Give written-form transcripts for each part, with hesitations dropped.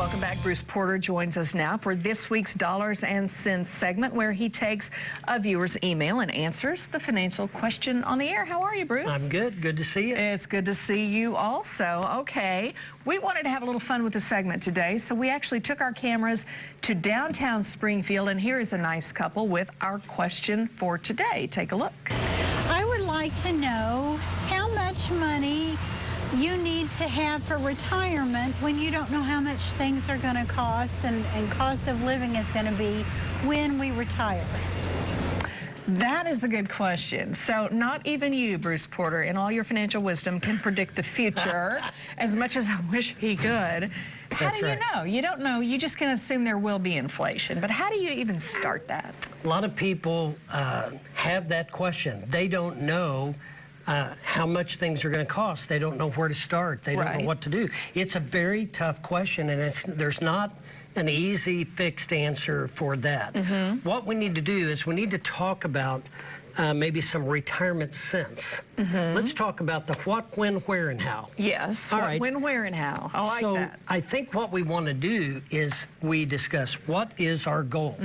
Welcome back. Bruce Porter joins us now for this week's Dollars and Sense segment, where he takes a viewer's email and answers the financial question on the air. How are you, Bruce? I'm good. Good to see you. It's good to see you also. Okay, we wanted to have a little fun with the segment today, so we actually took our cameras to downtown Springfield, and here is a nice couple with our question for today. Take a look. I would like to know how much money you need to have for retirement when you don't know how much things are going to cost and cost of living is going to be when we retire. That is a good question. So not even you, Bruce Porter, in all your financial wisdom, can predict the future as much as I wish he could. How do you know? You don't know. You just can assume there will be inflation. But how do you even start that? A lot of people have that question. They don't know how much things are going to cost. They don't know where to start. They don't know what to do. It's a very tough question, and there's not an easy fixed answer for that. What we need to do is we need to talk about maybe some retirement sense. Let's talk about the what, when, where, and how. Yes, what, when, where, and how. I like that. So I think what we want to do is we discuss what is our goal.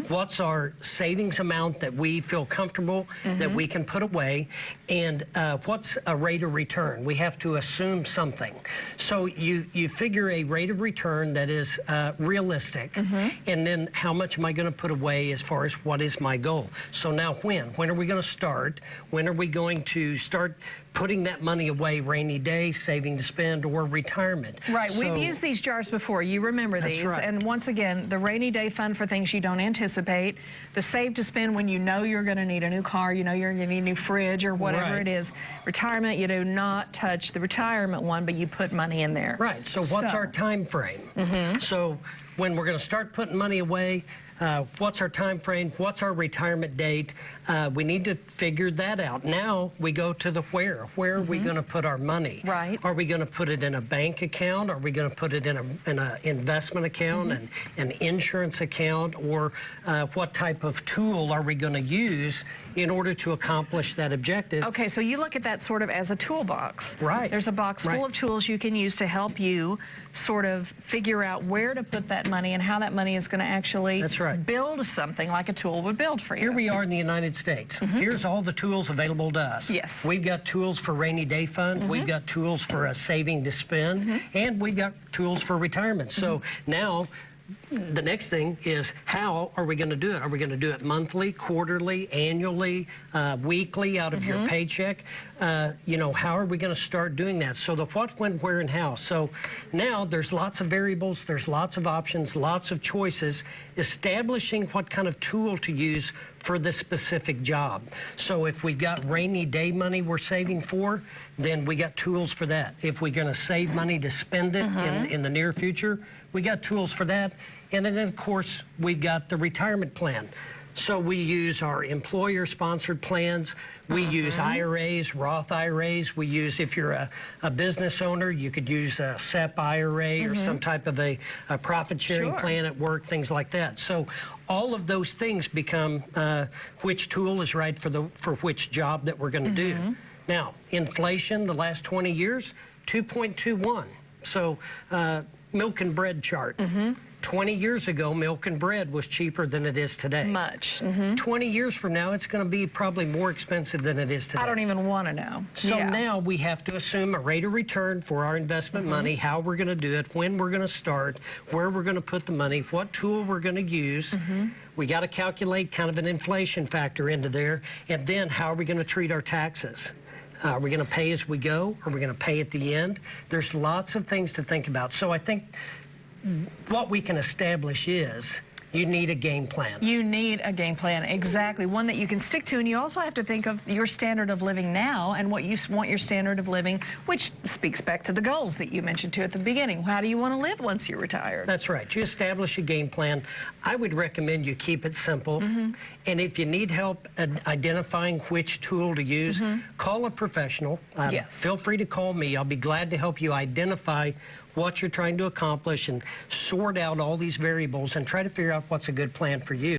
What's our savings amount that we feel comfortable that we can put away, and what's a rate of return? We have to assume something. So you figure a rate of return that is realistic, and then how much am I going to put away as far as what is my goal? So now when are we going to start? When are we going to start putting that money away, rainy day, saving to spend, or retirement? Right. So, we've used these jars before. You remember these. Right. And once again, the rainy day fund for things you don't anticipate, the save to spend when you know you're going to need a new car, you know you're going to need a new fridge or whatever it is. Retirement, you do not touch the retirement one, but you put money in there. Right. So what's our time frame? So when we're going to start putting money away, what's our time frame? What's our retirement date? We need to figure that out. Now we go to the where. Where are we going to put our money? Right. Are we going to put it in a bank account? Are we going to put it in an investment account, an insurance account, or what type of tool are we going to use in order to accomplish that objective? Okay, so you look at that sort of as a toolbox. Right. There's a box full of tools you can use to help you sort of figure out where to put that money and how that money is going to actually build something like a tool would build for you. Here we are in the United States. Here's all the tools available to us. Yes. We've got tools for rainy day fund. We've got tools for saving to spend. And we've got tools for retirement. So now the next thing is, how are we going to do it? Are we going to do it monthly, quarterly, annually, weekly out of your paycheck? You know, how are we going to start doing that? So the what, when, where, and how. So now there's lots of variables, there's lots of options, lots of choices, establishing what kind of tool to use for the specific job. So if we've got rainy day money we're saving for, then we got tools for that. If we're going to save money to spend it in the near future, we got tools for that. And then, of course, we've got the retirement plan. So we use our employer-sponsored plans. We use IRAs, Roth IRAs. We use, if you're a business owner, you could use a SEP IRA or some type of a profit-sharing plan at work, things like that. So all of those things become which tool is right for which job that we're going to do. Now, inflation the last 20 years, 2.21. So milk and bread chart. 20 years ago, milk and bread was cheaper than it is today. Much. 20 years from now, it's going to be probably more expensive than it is today. I don't even want to know. So now we have to assume a rate of return for our investment money, how we're going to do it, when we're going to start, where we're going to put the money, what tool we're going to use. We got to calculate kind of an inflation factor into there, and then how are we going to treat our taxes? Are we going to pay as we go? Are we going to pay at the end? There's lots of things to think about. So I think what we can establish is you need a game plan. You need a game plan, exactly. One that you can stick to, and you also have to think of your standard of living now and what you want your standard of living, which speaks back to the goals that you mentioned too at the beginning. How do you want to live once you're retired? That's right. You establish a game plan. I would recommend you keep it simple. And if you need help identifying which tool to use, call a professional. Feel free to call me. I'll be glad to help you identify what you're trying to accomplish and sort out all these variables and try to figure out what's a good plan for you.